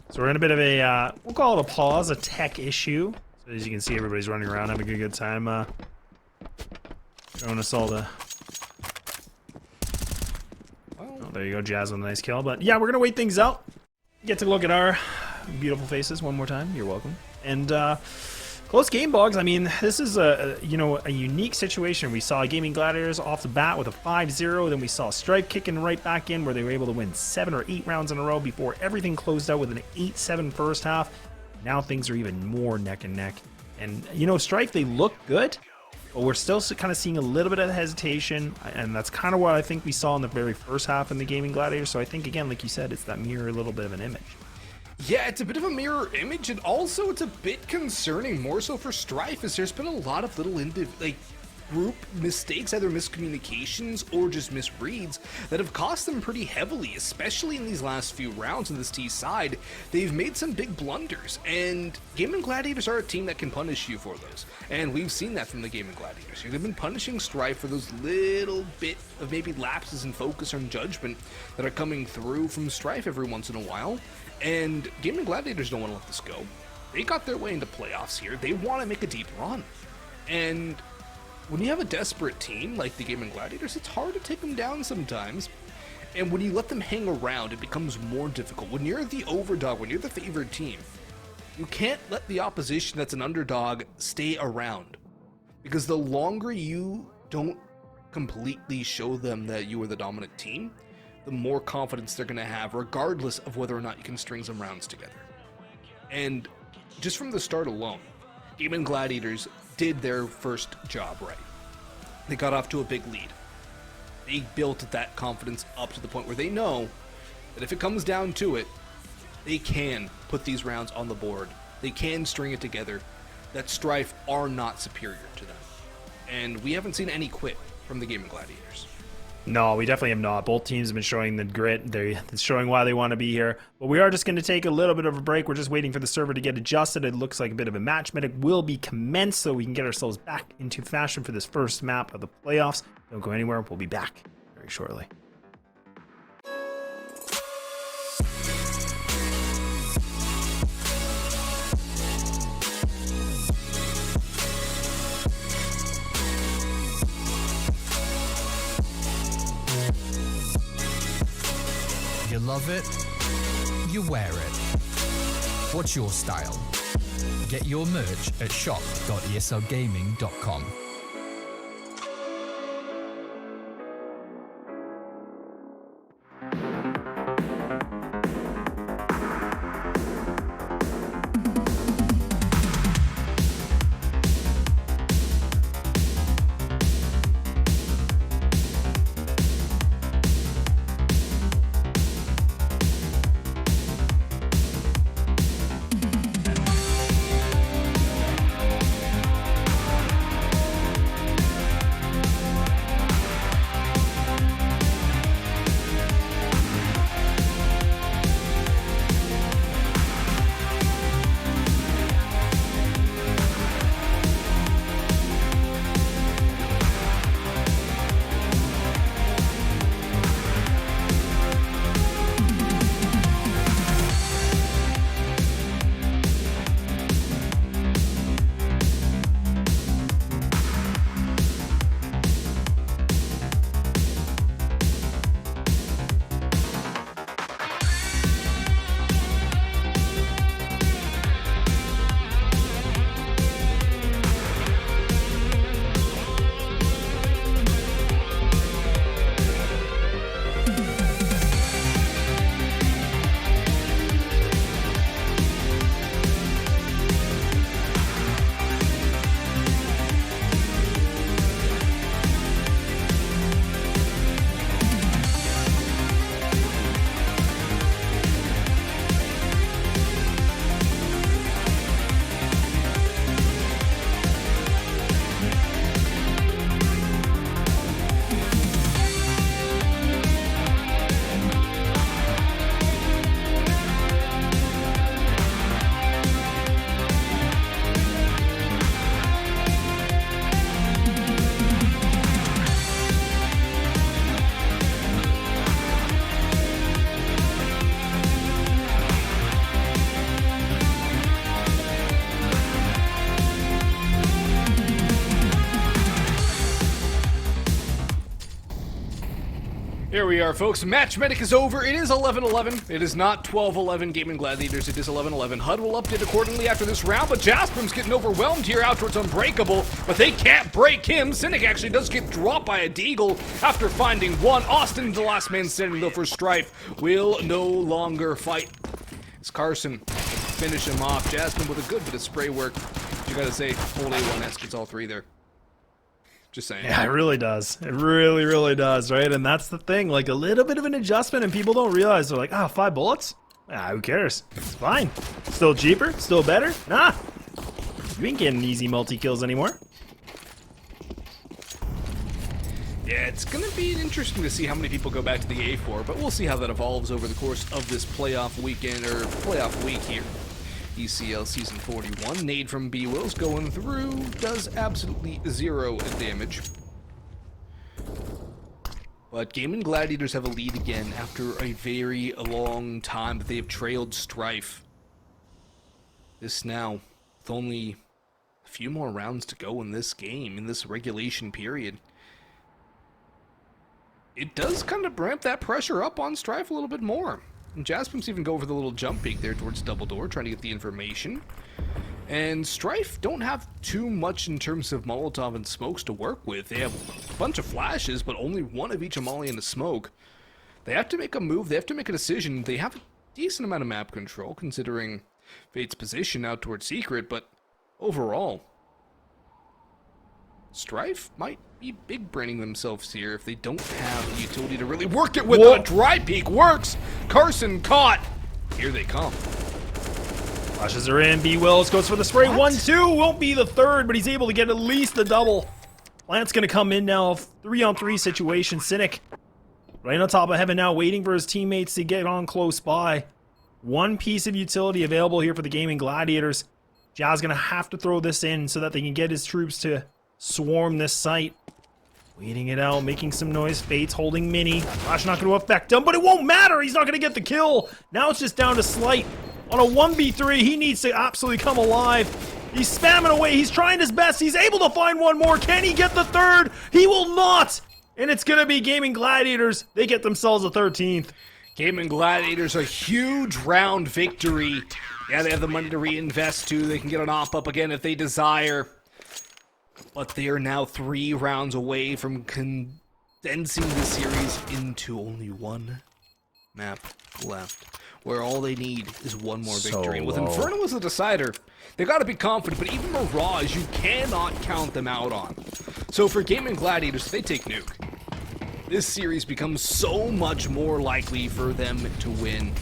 So we're in a bit of a, we'll call it a pause, a tech issue. So as you can see, everybody's running around having a good time, showing us all the... Oh, there you go, Jazz with a nice kill. But yeah, we're gonna wait things out. Get to look at our beautiful faces one more time. You're welcome. And close game, Boggs. I mean, this is a unique situation. We saw Gaimin Gladiators off the bat with a 5-0. Then we saw Strife kicking right back in where they were able to win 7 or 8 rounds in a row before everything closed out with an 8-7 first half. Now things are even more neck and neck. And, Strife, they look good, but we're still kind of seeing a little bit of hesitation. And that's kind of what I think we saw in the very first half in the Gaimin Gladiators. So I think, again, like you said, it's that mirror a little bit of an image. Yeah, it's a bit of a mirror image, and also it's a bit concerning, more so for Strife, as there's been a lot of little group mistakes, either miscommunications or just misreads, that have cost them pretty heavily, especially in these last few rounds on this T side. They've made some big blunders, and Gaimin Gladiators are a team that can punish you for those, and we've seen that from the Gaimin Gladiators. They've been punishing Strife for those little bit of maybe lapses in focus or judgment that are coming through from Strife every once in a while. And Gaimin Gladiators don't want to let this go. They got their way into playoffs here. They want to make a deep run. And when you have a desperate team like the Gaimin Gladiators, it's hard to take them down sometimes. And when you let them hang around, it becomes more difficult. When you're the overdog, when you're the favored team, you can't let the opposition that's an underdog stay around. Because the longer you don't completely show them that you are the dominant team, the more confidence they're going to have, regardless of whether or not you can string some rounds together. And just from the start alone, Gaimin Gladiators did their first job right. They got off to a big lead. They built that confidence up to the point where they know that if it comes down to it, they can put these rounds on the board. They can string it together. That Strife are not superior to them. And we haven't seen any quit from the Gaimin Gladiators. No, we definitely have not. Both teams have been showing the grit. They're showing why they want to be here. But we are just going to take a little bit of a break. We're just waiting for the server to get adjusted. It looks like a bit of a match medic will be commenced, so we can get ourselves back into fashion for this first map of the playoffs. Don't go anywhere. We'll be back very shortly. You love it, you wear it. What's your style? Get your merch at shop.eslgaming.com. Here we are, folks. Match Medic is over. It is 11-11. It is not 12-11 Gaimin Gladiators. It is 11-11. HUD will update accordingly after this round, but Jasper's getting overwhelmed here out towards Unbreakable, but they can't break him. Cynic actually does get dropped by a Deagle after finding one. Austin, the last man standing, though, for Strife, will no longer fight. As Carson finish him off. Jasmine with a good bit of spray work. You gotta say, full A1S gets all three there. Just saying. Yeah, it really does. It really, really does, right? And that's the thing. Like, a little bit of an adjustment, and people don't realize. They're like, 5 bullets? Ah, who cares? It's fine. Still cheaper? Still better? Nah. You ain't getting easy multi-kills anymore. Yeah, it's gonna be interesting to see how many people go back to the A4, but we'll see how that evolves over the course of this playoff weekend, or playoff week here. ECL Season 41. Nade from B-Wills going through, does absolutely 0 damage. But Gaimin Gladiators have a lead again after a very long time that they have trailed Strife. This now, with only a few more rounds to go in this game, in this regulation period. It does kind of ramp that pressure up on Strife a little bit more. And Jaspim's even go for the little jump peek there towards Double Door, trying to get the information. And Strife don't have too much in terms of Molotov and smokes to work with. They have a bunch of flashes, but only one of each Amali and a smoke. They have to make a move, they have to make a decision. They have a decent amount of map control, considering Fate's position out towards Secret, but overall, Strife might be big braining themselves here if they don't have the utility to really work it with. A dry peek works. Carson caught. Here they come. Flashes are in. B Wills goes for the spray. 1-2. Won't be the third, but he's able to get at least the double. Plant's going to come in now. 3-on-3 situation. Cynic right on top of heaven now, waiting for his teammates to get on close by. One piece of utility available here for the Gaimin Gladiators. Jazz going to have to throw this in so that they can get his troops to swarm this site. Waiting it out, making some noise. Fate's holding Mini. Flash not going to affect him, but it won't matter. He's not going to get the kill. Now it's just down to Slight. On a 1v3, he needs to absolutely come alive. He's spamming away. He's trying his best. He's able to find one more. Can he get the third? He will not. And it's going to be Gaimin Gladiators. They get themselves a 13th. Gaimin Gladiators, a huge round victory. Yeah, they have the money to reinvest too. They can get an op up again if they desire. But they are now 3 rounds away from condensing the series into only one map left, where all they need is one more victory. And with Inferno as the decider, they got to be confident, but even Mirage, you cannot count them out on. So for Gaimin Gladiators, if they take Nuke, this series becomes so much more likely for them to win.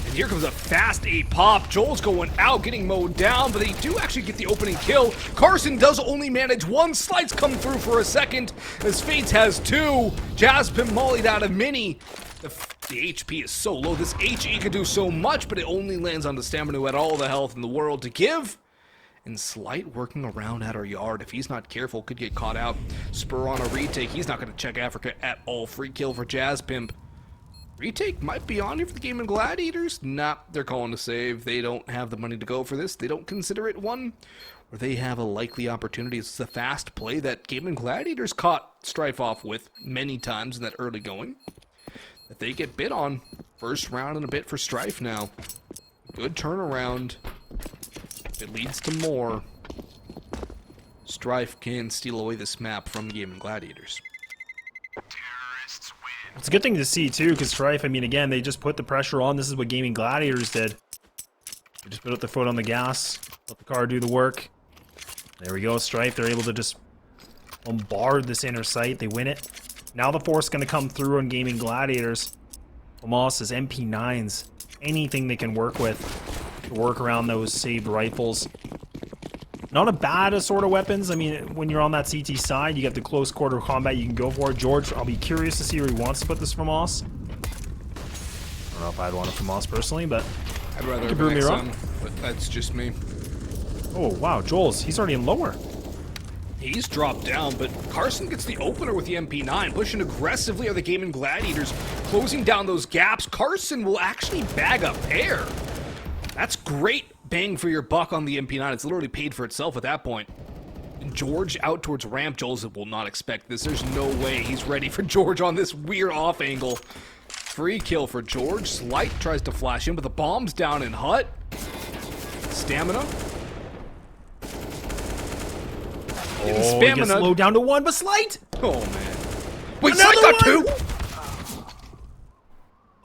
And here comes a fast 8 pop. Joel's going out, getting mowed down, but they do actually get the opening kill. Carson does only manage 1. Slights come through for a second, as Fates has 2. Jaspin mollied out of Mini. The HP is so low. This HE could do so much, but it only lands on the Stamina, who had all the health in the world to give. And Slight working around at our yard. If he's not careful, could get caught out. Spur on a retake. He's not going to check Africa at all. Free kill for Jaspimp. Retake might be on here for the Gaimin Gladiators. Nah, they're calling to save. They don't have the money to go for this. They don't consider it one, or they have a likely opportunity. It's a fast play that Gaimin Gladiators caught Strife off with many times in that early going, that they get bit on. First round and a bit for Strife now. Good turnaround. It leads to more. Strife can steal away this map from Gaimin Gladiators. It's a good thing to see, too, because Strife, I mean, again, they just put the pressure on. This is what Gaimin Gladiators did. They just put their foot on the gas, let the car do the work. There we go, Strife. They're able to just bombard this inner site. They win it. Now the force going to come through on Gaimin Gladiators. Hamas's MP9s. Anything they can work with to work around those saved rifles. Not a bad assorted of weapons. I mean, when you're on that CT side, you get the close quarter combat you can go for. George, I'll be curious to see where he wants to put this from Moss. I don't know if I'd want it from Moss personally, but I'd rather have an XM, but that's just me. Oh, wow. Joel's, he's already in lower. He's dropped down, but Carson gets the opener with the MP9. Pushing aggressively are the Gaimin Gladiators, closing down those gaps. Carson will actually bag a pair. That's great bang for your buck on the MP9. It's literally paid for itself at that point. And George out towards ramp. Joel's will not expect this. There's no way he's ready for George on this weird off angle. Free kill for George. Slight tries to flash in, but the bomb's down in Hut. Stamina. He gets slowed down to 1, but Slight! Oh, man. Wait, Slight got 2?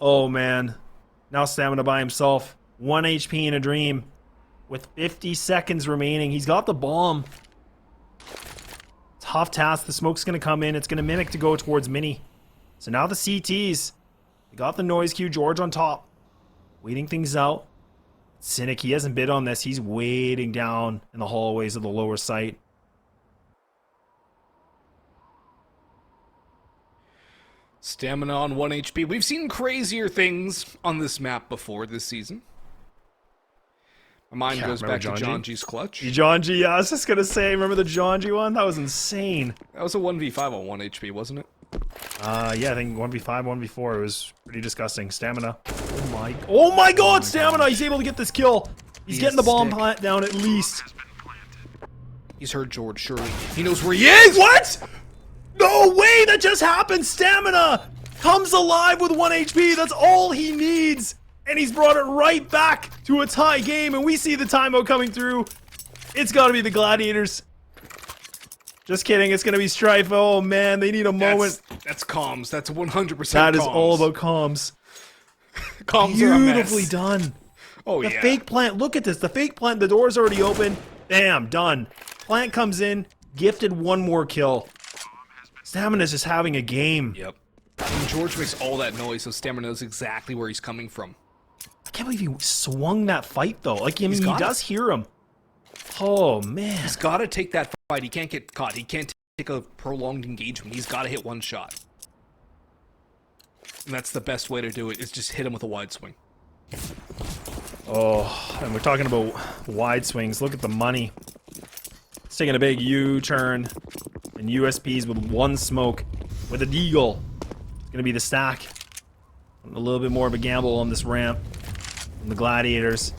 Oh, man. Now Stamina by himself. 1 HP in a dream. With 50 seconds remaining. He's got the bomb. Tough task. The smoke's going to come in. It's going to mimic to go towards Mini. So now the CTs. They got the noise cue. George on top. Waiting things out. Cynic, he hasn't bid on this. He's waiting down in the hallways of the lower site. Stamina on 1 HP. We've seen crazier things on this map before this season. My mind goes back to John G's clutch. John G, yeah, I was just going to say, remember the John G one? That was insane. That was a 1v5 on 1 HP, wasn't it? Yeah, I think 1v5, 1v4. It was pretty disgusting. Stamina. Oh my god, Stamina! He's able to get this kill. He's getting the bomb plant down at least. He's heard George, surely. He knows where he is! What? No way! That just happened! Stamina comes alive with 1 HP. That's all he needs. And he's brought it right back to a tie game. And we see the timeout coming through. It's got to be the Gladiators. Just kidding. It's going to be Strife. Oh, man. They need a moment. That's comms. That's 100% comms. That is all about comms. Comms are a mess. Beautifully done. Oh, the fake plant. Look at this. The fake plant. The door's already open. Bam. Done. Plant comes in. Gifted one more kill. Stamina's just having a game. Yep. And George makes all that noise, so Stamina knows exactly where he's coming from. I can't believe he swung that fight, though. Like, I mean, he does hear him. Oh, man. He's got to take that fight. He can't get caught. He can't take a prolonged engagement. He's got to hit one shot. And that's the best way to do it, is just hit him with a wide swing. Oh, and we're talking about wide swings. Look at the money. It's taking a big U-turn. And USPs with one smoke. With a deagle. It's going to be the stack. A little bit more of a gamble on this ramp. From the Gladiators.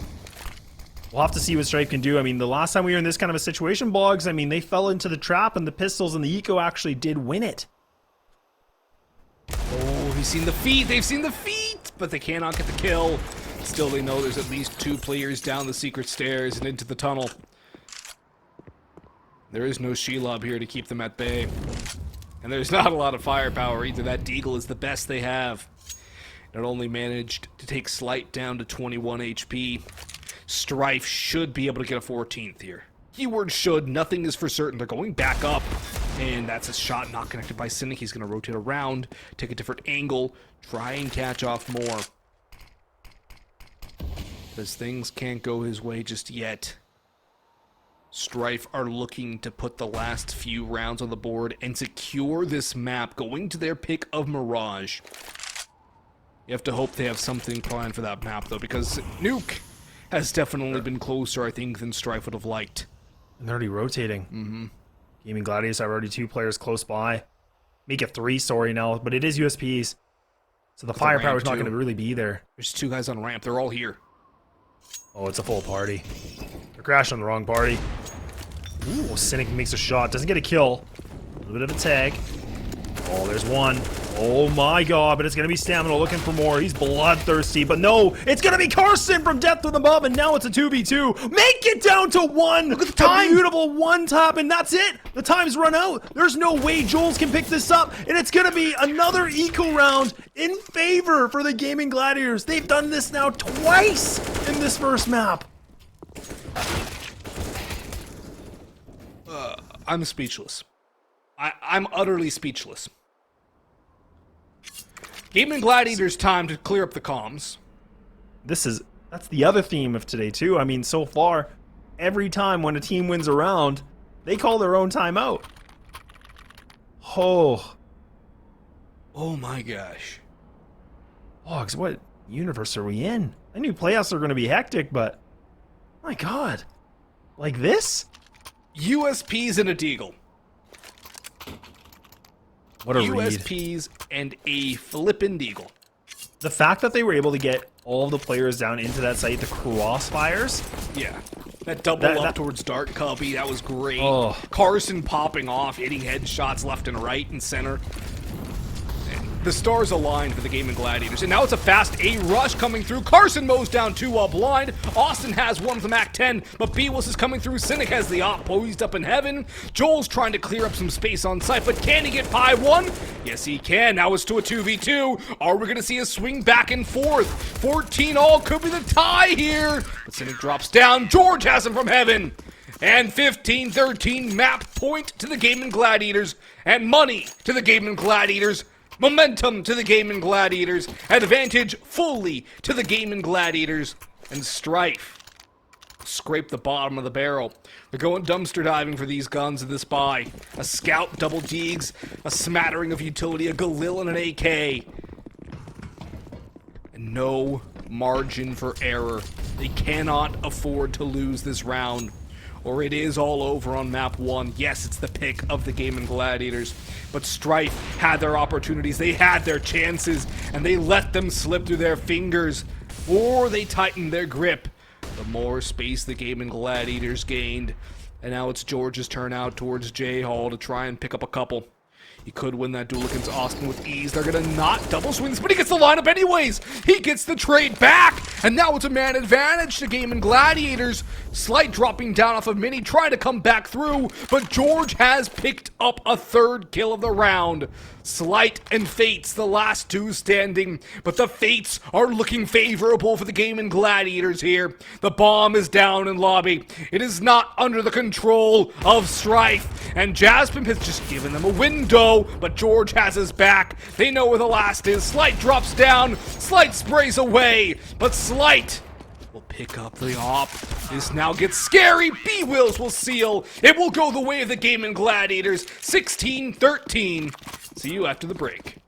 We'll have to see what Strife can do. I mean, the last time we were in this kind of a situation, Boggs, I mean, they fell into the trap and the pistols and the eco actually did win it. Oh, he's seen the feet. They've seen the feet, but they cannot get the kill. Still, they know there's at least 2 players down the secret stairs and into the tunnel. There is no Shelob here to keep them at bay. And there's not a lot of firepower either. That deagle is the best they have. It only managed to take Slight down to 21 HP. Strife should be able to get a 14th here. Keyword should, nothing is for certain. They're going back up, and that's a shot not connected by Cynic. He's going to rotate around, take a different angle, try and catch off more. Because things can't go his way just yet. Strife are looking to put the last few rounds on the board and secure this map, going to their pick of Mirage. You have to hope they have something planned for that map, though, because Nuke has definitely been closer, I think, than Strife would have liked. And they're already rotating. Mm-hmm. Gaimin Gladiators have already 2 players close by. Make it 3, sorry, now, but it is USPs. So the firepower is not going to really be there. There's 2 guys on ramp. They're all here. Oh, it's a full party. They're crashing on the wrong party. Ooh, Cynic makes a shot. Doesn't get a kill. A little bit of a tag. Oh, there's one. Oh my god, but it's going to be Stamina looking for more. He's bloodthirsty, but no, it's going to be Carson from Depth with above, and now it's a 2v2. Make it down to 1. Look at the time. A beautiful 1 tap, and that's it. The time's run out. There's no way Jules can pick this up, and it's going to be another eco round in favor for the Gaimin Gladiators. They've done this now twice in this first map. I'm speechless. I'm utterly speechless. Gaimin Gladiators time to clear up the comms. That's the other theme of today too. I mean, so far, every time when a team wins a round, they call their own timeout. Oh my gosh. Boggs, what universe are we in? I knew playoffs are going to be hectic, but my god. Like this? USPs and a deagle. What a read. USPs and a flippin' deagle. The fact that they were able to get all of the players down into that site, the crossfires. Yeah. That double up towards Dart Cubby, that was great. Oh. Carson popping off, hitting headshots left and right and center. The stars aligned for the Gaimin Gladiators, and now it's a fast A rush coming through. Carson mows down 2 while blind. Austin has one with the Mac 10, but Beewis is coming through. Cynic has the op poised up in heaven. Joel's trying to clear up some space on site, but can he get Pi 1? Yes, he can. Now it's to a 2v2. Are we going to see a swing back and forth? 14 all could be the tie here. But Cynic drops down. George has him from heaven. And 15-13 map point to the Gaimin Gladiators, and money to the Gaimin Gladiators. Momentum to the Gaimin Gladiators. Advantage fully to the Gaimin Gladiators. And Strife scrape the bottom of the barrel. They're going dumpster diving for these guns in this buy. A Scout, double Deegs, a smattering of utility, a Galil, and an AK. And no margin for error. They cannot afford to lose this round, or it is all over on map 1. Yes, it's the pick of the Gaimin Gladiators, but Strife had their opportunities, they had their chances, and they let them slip through their fingers, or they tightened their grip. The more space the Gaimin Gladiators gained, and now it's George's turn out towards J Hall to try and pick up a couple. He could win that duel against Austin with ease. They're gonna not double swings, but he gets the lineup anyways. He gets the trade back, and now it's a man advantage to Gaimin Gladiators. Slight dropping down off of Mini, trying to come back through, but George has picked up a 3rd kill of the round. Slight and Fates, the last two standing, but the Fates are looking favorable for the Gaimin Gladiators here. The bomb is down in lobby. It is not under the control of Strife, and Jaspim has just given them a window, but George has his back. They know where the last is. Slight drops down, Slight sprays away, but Slight will pick up the op. This now gets scary. B-Wills will seal. It will go the way of the Gaimin Gladiators, 16-13. See you after the break.